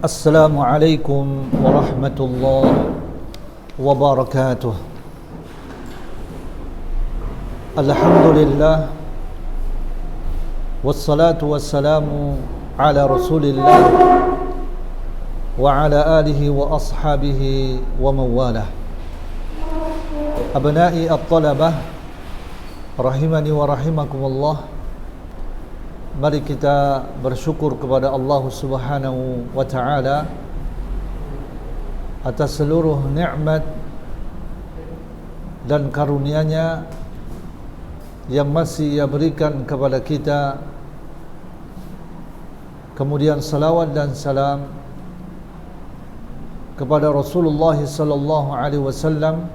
Assalamualaikum warahmatullahi wabarakatuh. Alhamdulillah, wassalatu wassalamu ala Rasulillah wa ala alihi wa ashabihi wa mawalah. Abna'i at-talabah rahimani wa rahimakumullah. Mari kita bersyukur kepada Allah Subhanahu wa ta'ala atas seluruh nikmat dan karunia-Nya yang masih Ia berikan kepada kita. Kemudian salawat dan salam kepada Rasulullah sallallahu alaihi wasallam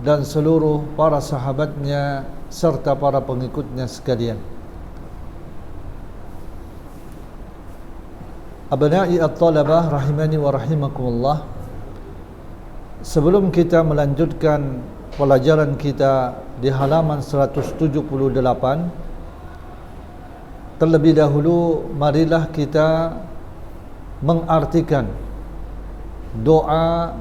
dan seluruh para sahabatnya serta para pengikutnya sekalian. Abna'i at-talabah rahimani wa rahimakumullah. Sebelum kita melanjutkan pelajaran kita di halaman 178, terlebih dahulu marilah kita mengartikan doa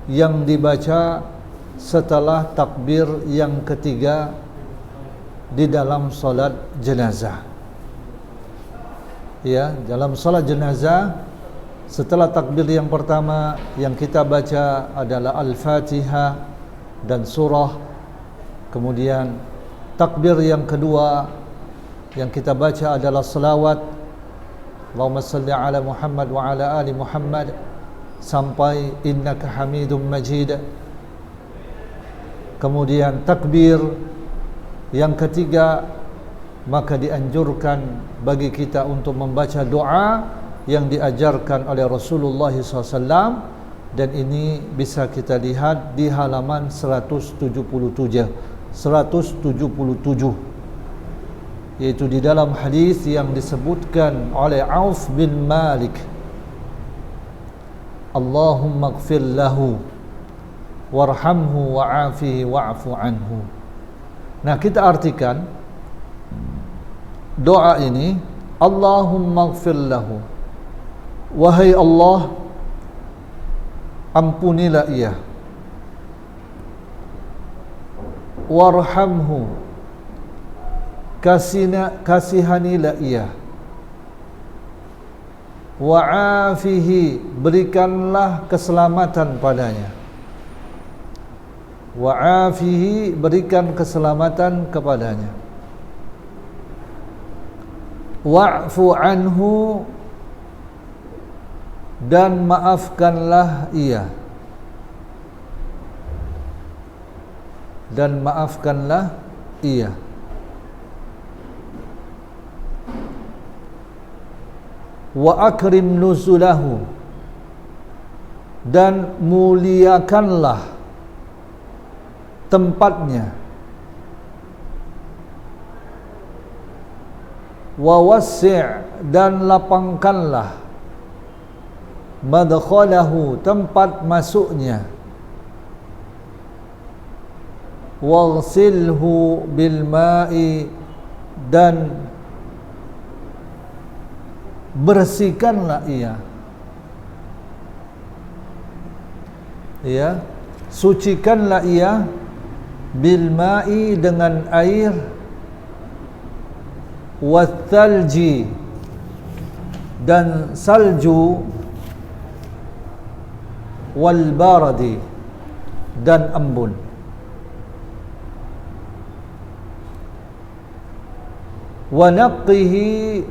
yang dibaca setelah takbir yang ketiga di dalam solat jenazah. Ya, dalam salat jenazah setelah takbir yang pertama yang kita baca adalah Al-Fatihah dan surah. Kemudian takbir yang kedua yang kita baca adalah salawat, Allahumma salli ala Muhammad wa ala ali Muhammad, sampai innaka Hamidum Majid. Kemudian takbir yang ketiga, maka dianjurkan bagi kita untuk membaca doa yang diajarkan oleh Rasulullah SAW, dan ini bisa kita lihat di halaman 177, yaitu di dalam hadis yang disebutkan oleh Auf bin Malik, Allahumma ighfir lahu warhamhu wa'afihi wa'fu anhu. Nah, kita artikan doa ini, Allahumma ighfir lahu, wahai Allah, ampunilah ia, warhamhu, kasihanilah ia, wa'afihi, berikanlah keselamatan padanya, wa'afihi, berikan keselamatan kepadanya, wa'fu anhu, dan maafkanlah ia, dan maafkanlah ia. Wa akrim nuzulahu, dan muliakanlah tempatnya. Wa wassi', dan lapangkanlah madkhalahu, tempat masuknya. Waghsilhu bil ma'i, dan bersihkanlah ia, ya, sucikanlah ia, bil ma'i, dengan air, wathalji, dan salju, walbaradi, dan embun. Wa naqqihi,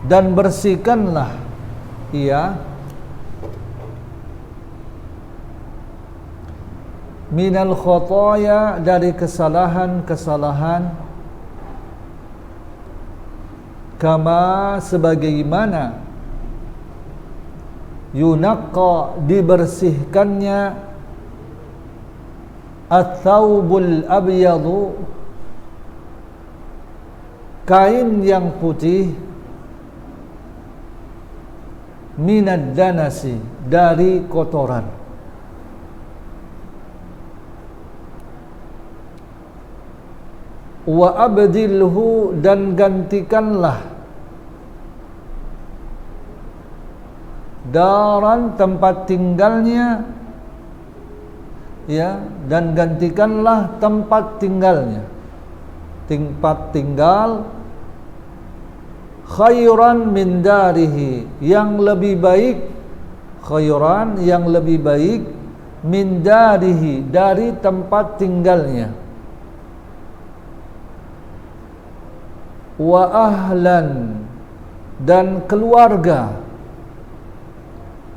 dan bersihkanlah ia, minal khotoya, dari kesalahan-kesalahan, kama, sebagaimana, yunaqqa, dibersihkannya, at-thawbul abyadu, kain yang putih, minad danasi, dari kotoran. wa abdilhu, dan gantikanlah, daran tempat tinggalnya, ya, dan gantikanlah tempat tinggalnya, tempat tinggal, khairan min darihi, yang lebih baik, khairan yang lebih baik, min darihi, dari tempat tinggalnya, wa ahlan, dan keluarga,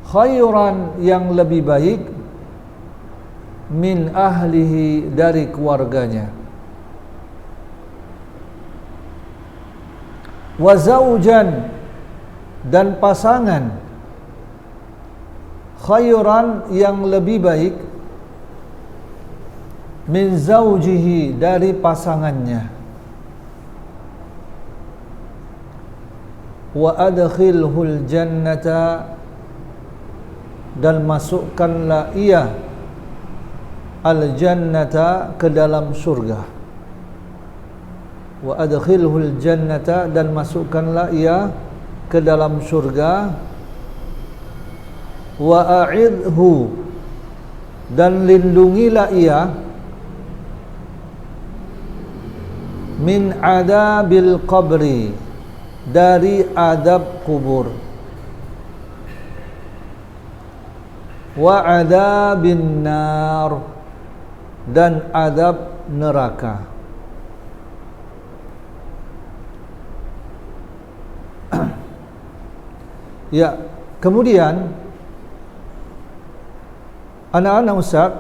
khairan yang lebih baik, min ahlihi, dari keluarganya, wa zaujan, dan pasangan, khairan yang lebih baik, min zaujihi, dari pasangannya, wa adkhilhul jannata, dan masukkanlah ia al-jannata, ke dalam surga. Wa adkhilhul jannata, dan masukkanlah ia ke dalam surga. Wa a'idhu, dan lindungilah ia min adabil qabri, dari adab kubur, wa adabin nar, dan adab neraka. Ya, kemudian anak-anak Ustaz,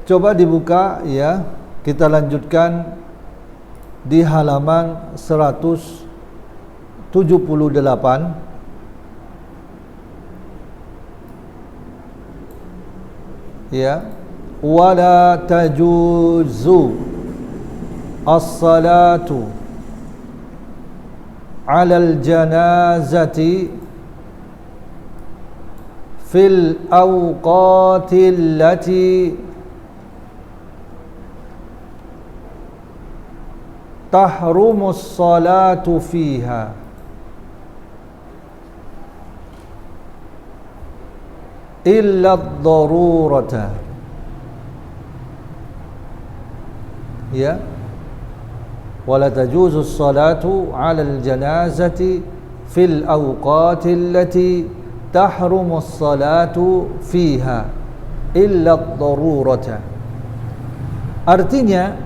coba dibuka, ya, kita lanjutkan di halaman 178. Ya, wala tajuzu as-salatu 'alal janazati fil awqatil lati tahrumus salatu fiha, illa ad-darurata. Ya, wala tajuzu as-salatu 'alal janazati fil awqatil lati tahrumu as-salatu fiha illa ad-darurata. Artinya,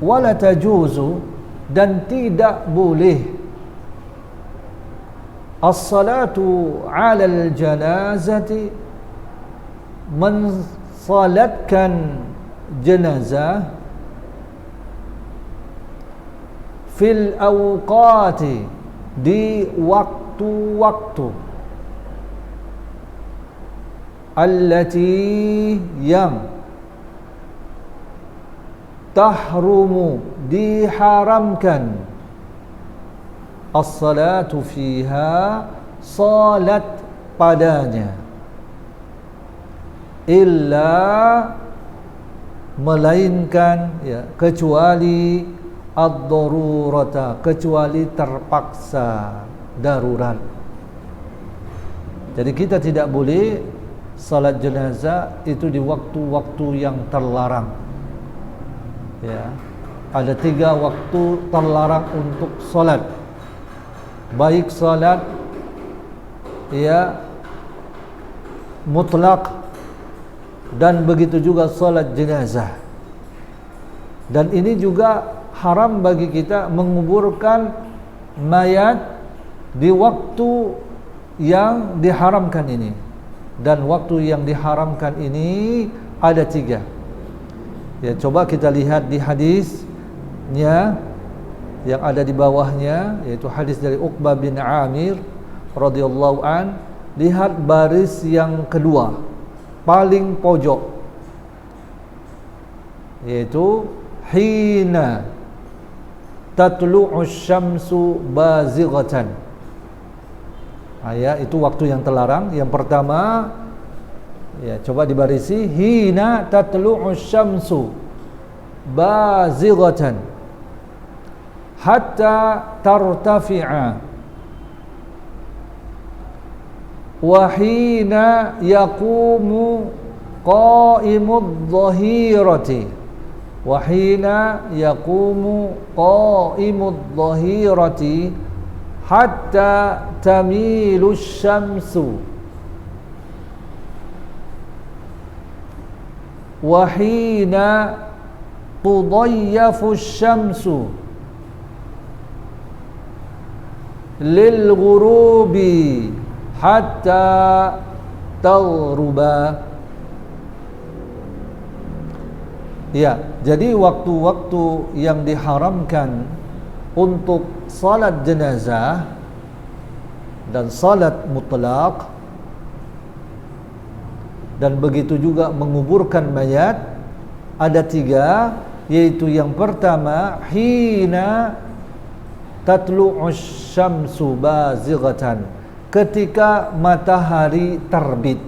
wala tajuzu, dan tidak boleh, as-salatu 'alal janazati, mensalatkan jenazah, fil awqati, di waktu-waktu, allati, yang tahrumu, diharamkan, as-salatu fiha, salat padanya, illa, melainkan, ya, kecuali ad-darurata, kecuali terpaksa, darurat. Jadi kita tidak boleh salat jenazah itu di waktu-waktu yang terlarang. Ya, ada 3 waktu terlarang untuk salat, baik salat, ya, mutlak, dan begitu juga salat jenazah. Dan ini juga haram bagi kita menguburkan mayat di waktu yang diharamkan ini. Dan waktu yang diharamkan ini ada 3. Ya, coba kita lihat di hadisnya yang ada di bawahnya, yaitu hadis dari Uqbah bin Amir radhiyallahu an. Lihat baris yang kedua, paling pojok, yaitu hina tatlu'u syamsu bazighatan. Ya, itu waktu yang terlarang. Yang pertama, ya, coba dibarisi, hina tatlu'u syamsu bazighatan. hatta tartafi'a wa hina yaqumu qa'imud dhahirati wa hina yaqumu qa'imud dhahirati hatta tamilu syamsu wa hina tudayyafu syamsu lil ghurubi hatta taghruba. Ya, jadi waktu-waktu yang diharamkan untuk salat jenazah dan salat mutlak, dan begitu juga menguburkan mayat, ada 3, yaitu yang pertama hina tatlu'us syamsu bazighatan, ketika matahari terbit.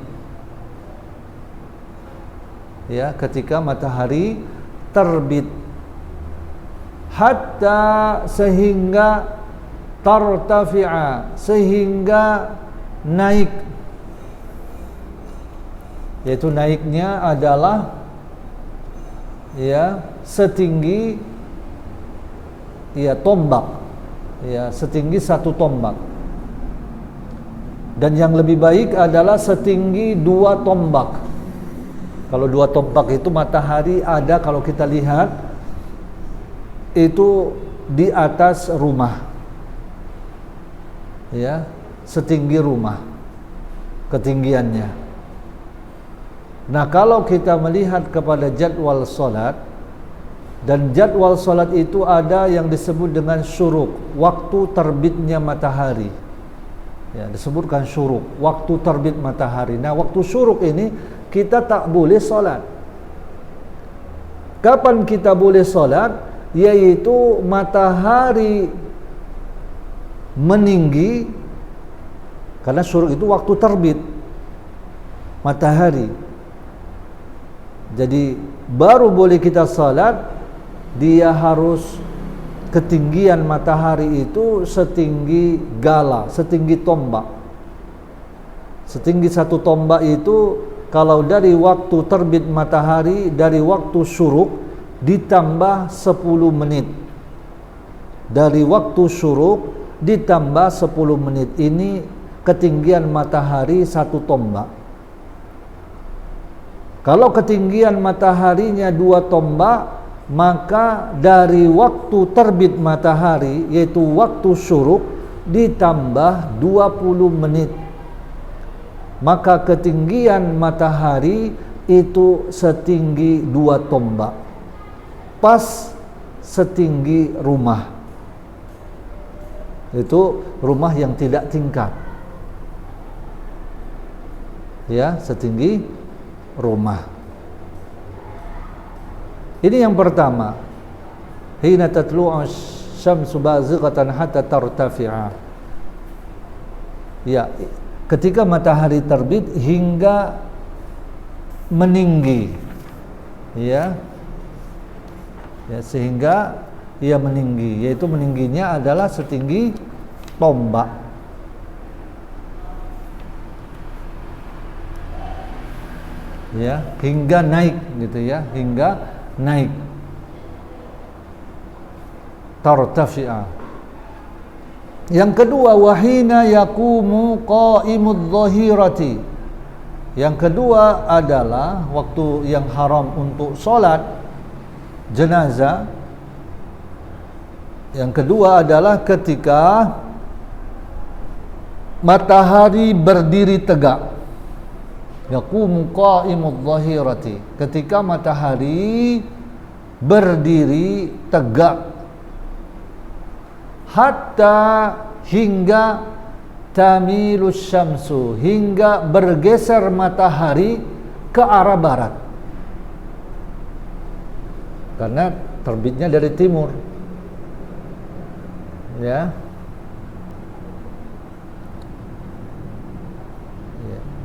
Ya, ketika matahari terbit. Hatta, sehingga, tartafi'a, sehingga naik, yaitu naiknya adalah ya setinggi ya tombak, ya setinggi 1 tombak, dan yang lebih baik adalah setinggi 2 tombak. Kalau 2 tombak itu matahari ada, kalau kita lihat itu di atas rumah, ya setinggi rumah ketinggiannya. Nah, kalau kita melihat kepada jadwal solat, dan jadwal solat itu ada yang disebut dengan syuruk, waktu terbitnya matahari. Ya, disebutkan syuruk, waktu terbit matahari. Nah, waktu syuruk ini kita tak boleh solat. Kapan kita boleh solat? Yaitu matahari meninggi, karena syuruk itu waktu terbit matahari. Jadi baru boleh kita salat, dia harus ketinggian matahari itu setinggi gala, setinggi tombak. Setinggi 1 tombak itu kalau dari waktu terbit matahari, dari waktu syuruk ditambah 10 menit. Dari waktu syuruk ditambah 10 menit. Ini ketinggian matahari 1 tombak. Kalau ketinggian mataharinya 2 tombak, maka dari waktu terbit matahari, yaitu waktu syuruk, ditambah 20 menit. Maka ketinggian matahari itu setinggi 2 tombak. Pas setinggi rumah. Itu rumah yang tidak tingkat. Ya, setinggi rumah. Ini yang pertama. Hina tatlu'u syamsu bazighatan hatta tartafi'a. Ya, ketika matahari terbit hingga meninggi. Ya. Ya, sehingga ia meninggi, yaitu meningginya adalah setinggi tombak. Ya, hingga naik gitu ya, hingga naik. Tartafi'a. Yang kedua, wahina yaqumu qa'imudz dhahirati. Yang kedua adalah waktu yang haram untuk solat jenazah. Yang kedua adalah ketika matahari berdiri tegak. Yaqumu qa'imudz dhahirati, ketika matahari berdiri tegak. Hatta, hingga, tamilus syamsu, hingga bergeser matahari ke arah barat. Karena terbitnya dari timur. Ya.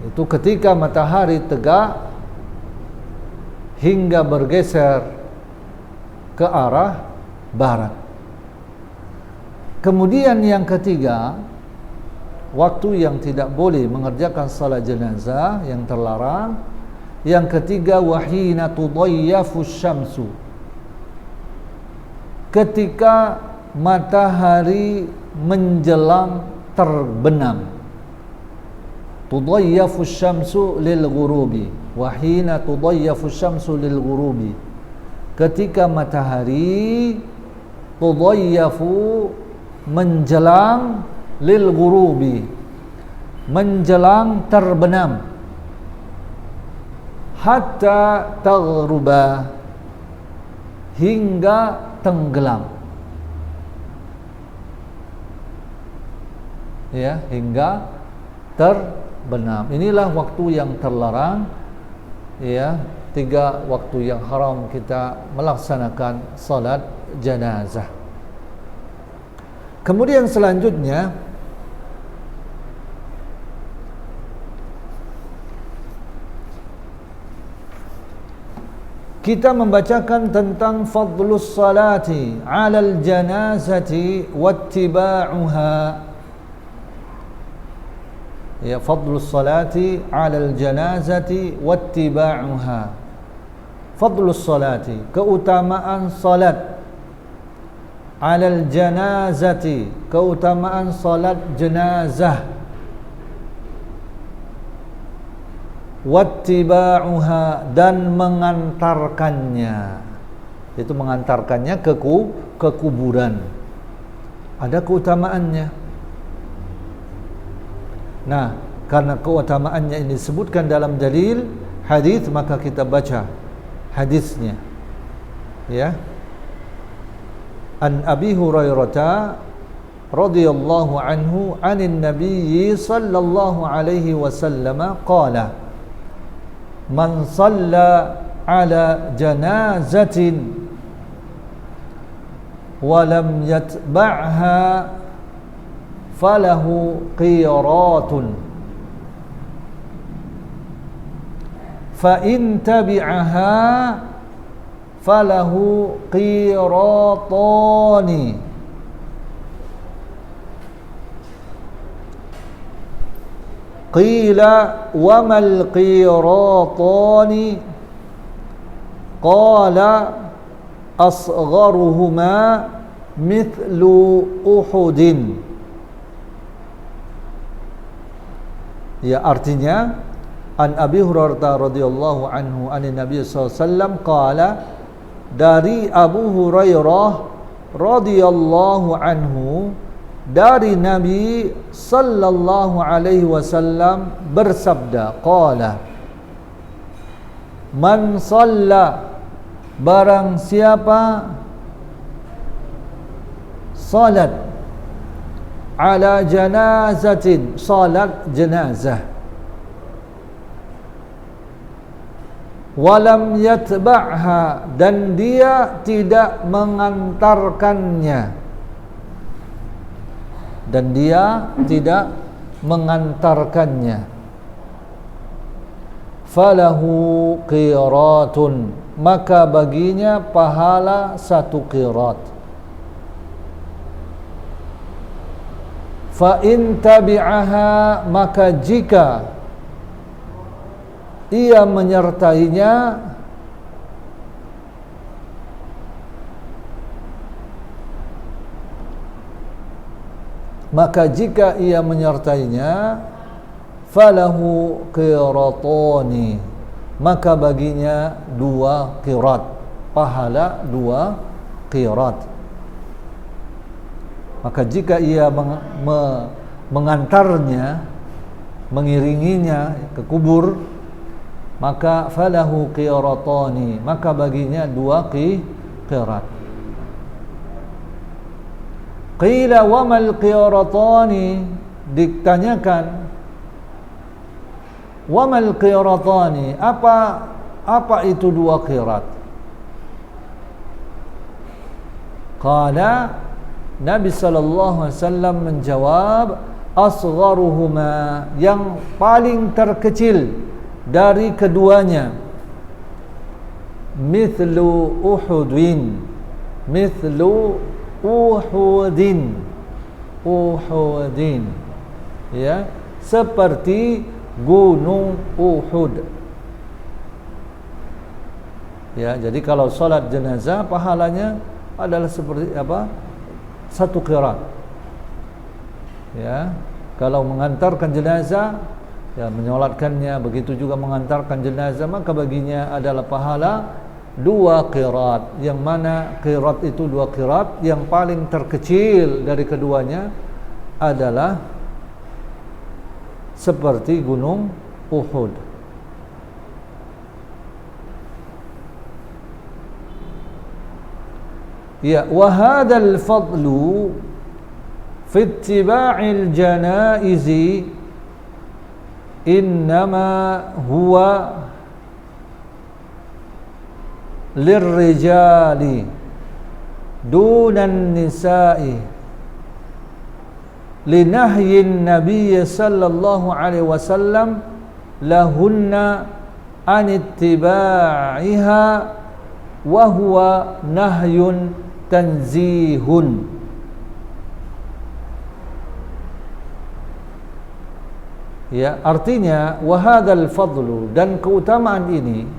Itu ketika matahari tegak hingga bergeser ke arah barat. Kemudian yang ketiga, waktu yang tidak boleh mengerjakan salat jenazah yang terlarang. Yang ketiga, wahina tudayyafu syamsu, ketika matahari menjelang terbenam. Tudayyafu syamsu lil ghurubi, wahina tudayyafu syamsu lil ghurubi, ketika matahari tudayyafu menjelang lil ghurubi, menjelang terbenam, hatta taghruba, hingga tenggelam, ya, hingga terbenam. Inilah waktu yang terlarang, ya, 3 waktu yang haram kita melaksanakan salat jenazah. Kemudian selanjutnya kita membacakan tentang fadlus salati 'alal janazati wattiba'uha. Ya, fadlus salati 'alal janazati wattiba'uha. Fadlus salati, keutamaan salat, 'alal janazati, keutamaan salat jenazah, wattiba'uha, dan mengantarkannya. Itu mengantarkannya ke kuburan. Ada keutamaannya. Nah, karena keutamaannya ini disebutkan dalam dalil hadis, maka kita baca hadisnya. Ya. An Abi Hurairah radhiyallahu anhu 'anil Nabiy sallallahu alaihi wasallam qala: Man shalla ala janazatin wa lam yatba'ha falahu qiratun, fa in tabi'aha falahu qiratani. Qila wa mal qiratani, qala asgharuhuma mithlu Uhudin. Ya, artinya An Abi Hurairah radhiyallahu anhu anin Nabi sallallahu alaihi wasallam qala, dari Abu Hurairah radhiyallahu anhu, dari Nabi sallallahu alaihi wasallam bersabda, qala, man shalla, barang siapa salat, ala janazatin, salat jenazah, walam yatba'ha, dan dia tidak mengantarkannya, dan dia tidak mengantarkannya, falahu qiratun, maka baginya pahala 1 qirat. Fa in tabi'aha, maka jika ia menyertainya, falahu qiratani, maka baginya 2 qirat, pahala 2 qirat. Maka jika ia mengantarnya, mengiringinya ke kubur, maka falahu qiratani, maka baginya 2 qirat. Qila wa mal qiratani, ditanyakan, wa mal qiratani, apa itu 2 qirat? Qala, Nabi sallallahu alaihi wasallam menjawab, asgharuhuma, yang paling terkecil dari keduanya, mithlu Uhudin, Uhudin. Ya, seperti gunung Uhud. Ya, jadi kalau salat jenazah pahalanya adalah seperti apa? Satu qirat. Ya, kalau mengantarkan jenazah, ya menyolatkannya, begitu juga mengantarkan jenazah, maka baginya adalah pahala 2 qirat. Yang mana qirat itu 2 qirat, yang paling terkecil dari keduanya adalah seperti gunung Uhud. Ya, wa hadzal fadlu fi ittiba'il janaizi innama huwa lirrijali dunan nisa'i linahyin nabiy sallallahu alaihi wasallam lahunna an ittiba'iha wa huwa nahyun tanzihun. Ya, artinya wahadzal fadlu, dan keutamaan ini,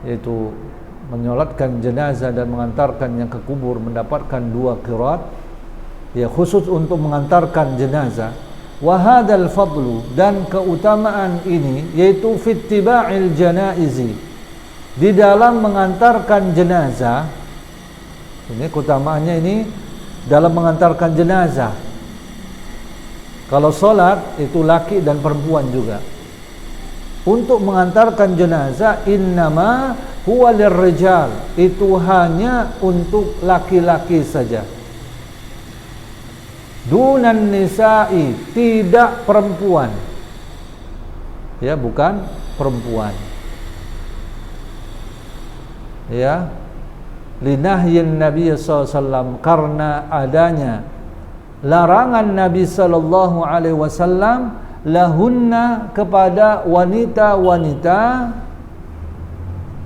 yaitu menyolatkan jenazah dan mengantarkannya ke kubur mendapatkan 2 qirat, ya khusus untuk mengantarkan jenazah. Wahadzal fadlu, dan keutamaan ini yaitu fittiba'il janaizi, di dalam mengantarkan jenazah. Ini keutamaannya ini dalam mengantarkan jenazah. Kalau solat itu laki dan perempuan juga. Untuk mengantarkan jenazah innama huwa lirrijal, itu hanya untuk laki-laki saja. Dunan nisa'i, tidak perempuan. Ya, bukan perempuan. Ya, linahyin Nabi SAW, karena adanya larangan Nabi sallallahu alaihi wasallam lahunna, kepada wanita-wanita,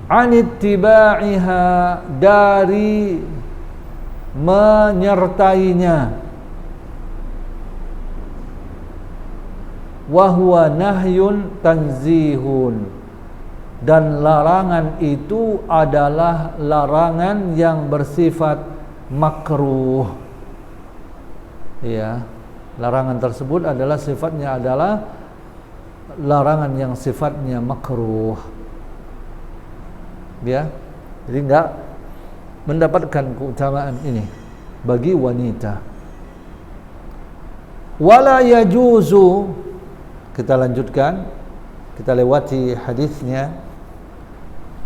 anittiba'iha, dari menyertainya, wa huwa nahyun tanzihun, dan larangan itu adalah larangan yang bersifat makruh. Ya, larangan tersebut adalah sifatnya adalah larangan yang sifatnya makruh. Ya, jadi enggak mendapatkan keutamaan ini bagi wanita. Wala yajuzu, kita lanjutkan, kita lewati hadisnya.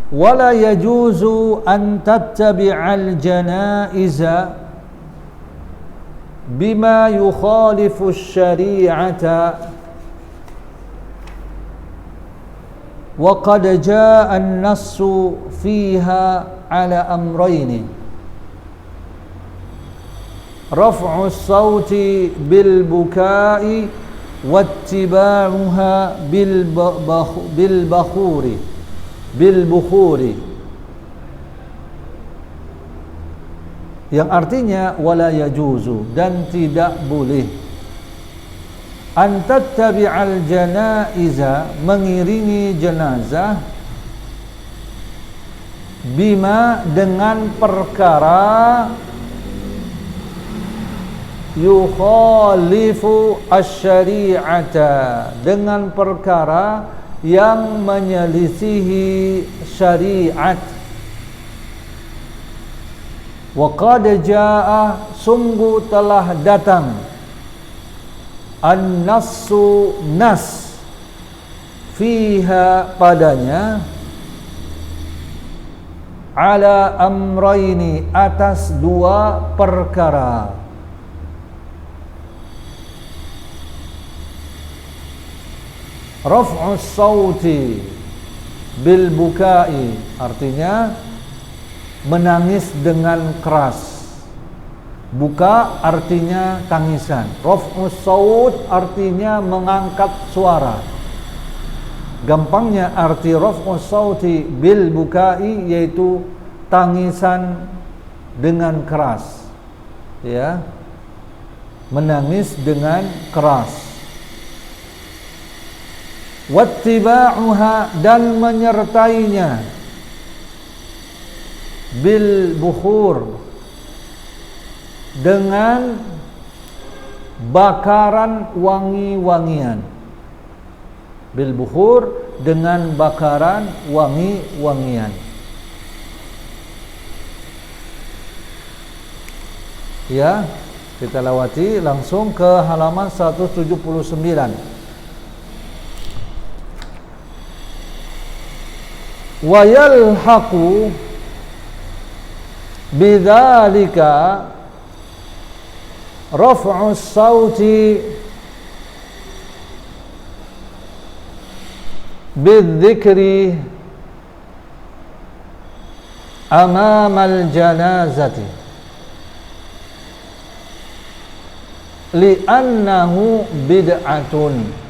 Wala yajuzu an tattabi'al janaiza bima yukhalifu syari'ata wa qad jaa'a an-nassu fiha ala amrayni raf'u as-sawti bil buka'i wattiba'uha bil bukhuri, yang artinya wala yajuzu, dan tidak boleh, an tattabi'al janaiza, mengiringi jenazah, bima, dengan perkara, yukhalifu asy-syari'ata, dengan perkara yang menyelisihi syariat. Wa qad jaa'a, sungguh telah datang, an-nassu, nas, fiha, padanya, ala amrayni, atas 2 perkara. Raf'us sauti bil bukai, artinya menangis dengan keras. Buka artinya tangisan. Raf'us saut artinya mengangkat suara. Gampangnya arti raf'us sauti bil bukai yaitu tangisan dengan keras. Ya. menangis dengan keras. Wattiba'uha, dan menyertainya, bil bukhur, dengan bakaran wangi-wangian. Bil bukhur, dengan bakaran wangi-wangian. Ya, kita lewati langsung ke halaman 179. Wa yalhaqu bidzalika raf'u as-sauti bidzikri amama al-janazati li'annahu bid'atun.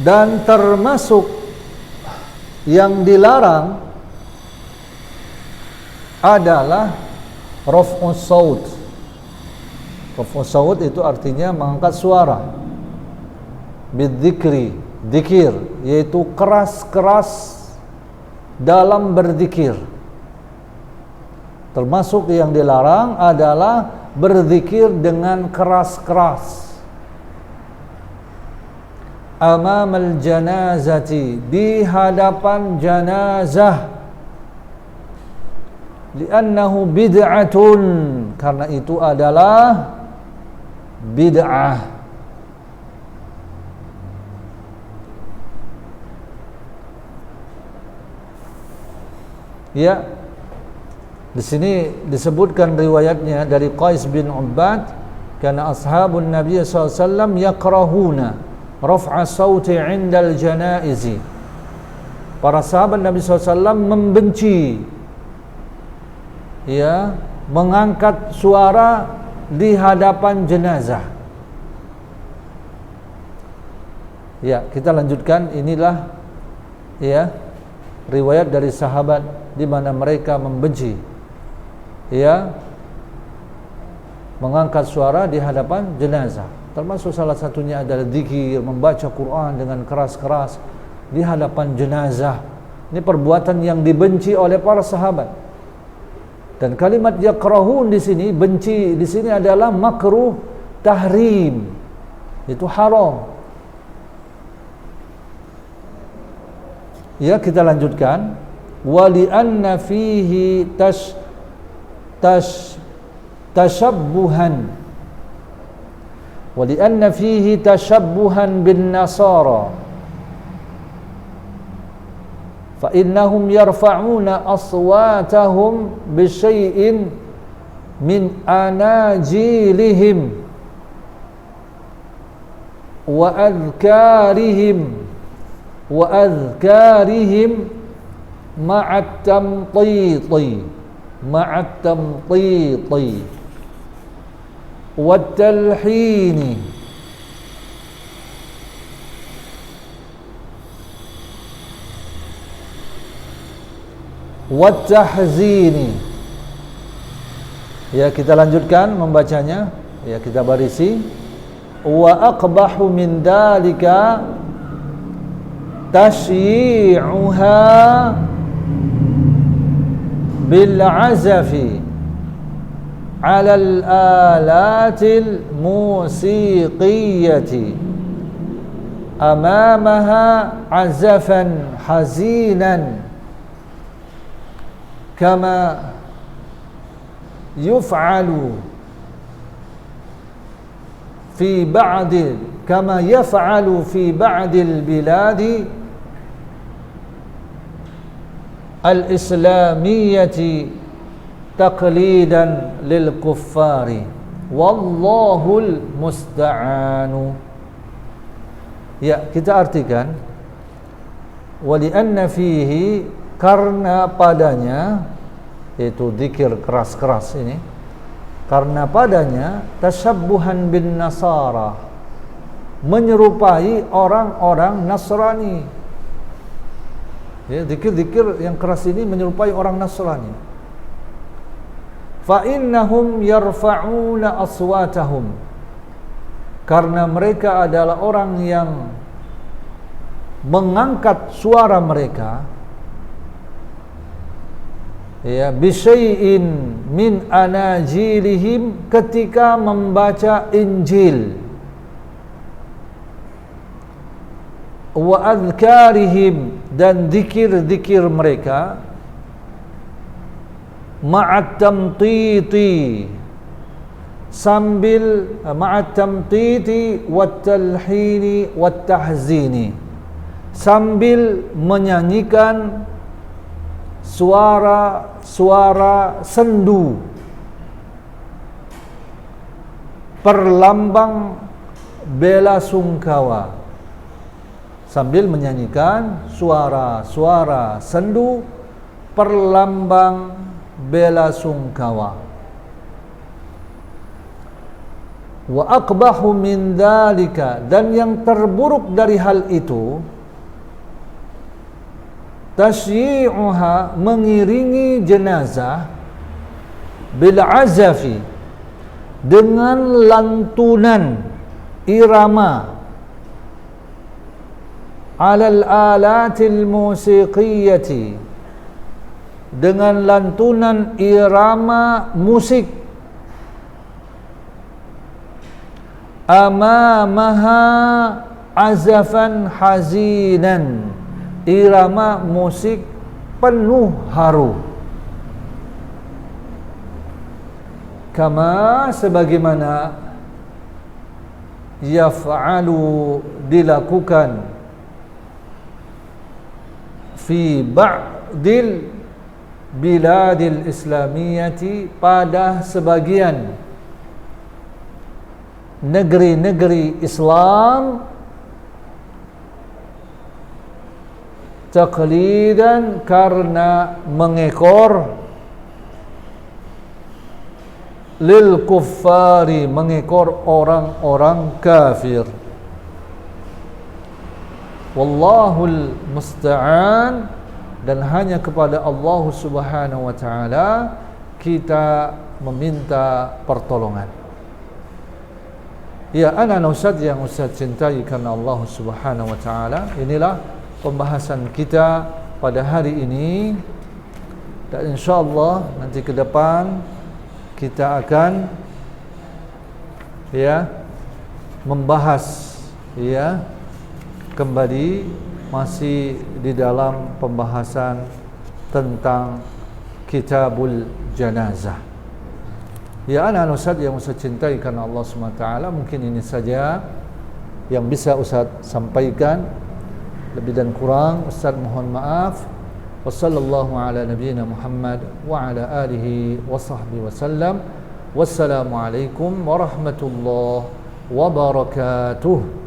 Dan termasuk yang dilarang adalah raf'us saut. Raf'us saut itu artinya mengangkat suara. Bidzikri, dzikir, yaitu keras-keras dalam berzikir. Termasuk yang dilarang adalah berzikir dengan keras-keras. Amamal janazati, di hadapan janazah. Li'annahu bid'atun, karena itu adalah bid'ah. Ya, di sini disebutkan riwayatnya dari Qais bin Ubbad, karena ashabun Nabi SAW yakrahuna raf'a sauti 'indal janaizi. Para sahabat Nabi SAW membenci, ya, mengangkat suara di hadapan jenazah. Ya, kita lanjutkan. Inilah, ya, riwayat dari sahabat di mana mereka membenci, ya, mengangkat suara di hadapan jenazah. Termasuk salah satunya adalah zikir, membaca Quran dengan keras-keras di hadapan jenazah. Ini perbuatan yang dibenci oleh para sahabat. Dan kalimat yakrahun di sini, benci di sini adalah makruh tahrim. Itu haram. Ya, kita lanjutkan. Wa li anna fihi tashabbuhan, wa li anna fihi tashabbuhan bin nasara, fa innahum yarfa'una aswatahum bi syai'in min anajilihim wa adhkarihim ma'at tamtiti wat talhini wat tahzini. Ya, kita lanjutkan membacanya. Ya, kita barisi. Wa aqbahu min dalika tashyi'uha bil azafi 'ala al-alatil musiqiyyati amamaha azafan hazinan kama yaf'alu fi ba'dil biladi al-islamiyyati taqlidan lil kuffari wallahul musta'anu. Ya, kita artikan wali anna fihi, karena padanya, yaitu zikir keras-keras ini, karena padanya tashabbuhan bin nasara, menyerupai orang-orang Nasrani. Ya, zikir-zikir yang keras ini menyerupai orang Nasrani. Fa innahum yarfa'una aswatahum, karena mereka adalah orang yang mengangkat suara mereka, ya, bisyai'in min anajilihim, ketika membaca Injil, wa adhkarihim, dan zikir-zikir mereka, ma'at tamtiti, sambil ma'at tamtiti wat talhini wat tahzini, sambil menyanyikan suara-suara sendu, perlambang bela sungkawa, sambil menyanyikan suara-suara sendu, perlambang bela sungkawa. Wa aqbahu min dzalika, dan yang terburuk dari hal itu, tasyi'uha, mengiringi jenazah, bil azafi, dengan lantunan irama, alal alatil musiqiyati, dengan lantunan irama musik, amamaha azafan hazinan, irama musik penuh haru. Kama, sebagaimana, yaf'alu, dilakukan, fi ba'dil biladil islamiyati, pada sebagian negeri-negeri Islam, taqlidan, karena mengekor, lil kuffari, mengekor orang-orang kafir. Wallahul musta'an, dan hanya kepada Allah Subhanahu wa taala kita meminta pertolongan. Ya, anak-anak Ustaz yang Ustaz cintai karena Allah Subhanahu wa taala, inilah pembahasan kita pada hari ini, dan insyaallah nanti ke depan kita akan, ya, membahas, ya, kembali masih di dalam pembahasan tentang kitabul janazah. Ya, anak-anak Ustaz yang Ustaz cintai karena Allah SWT, mungkin ini saja yang bisa Ustaz sampaikan. Lebih dan kurang Ustaz mohon maaf. Wassallallahu ala nabiyyina Muhammad wa ala alihi wa sahbihi wasallam. Wassalamualaikum warahmatullahi wabarakatuh.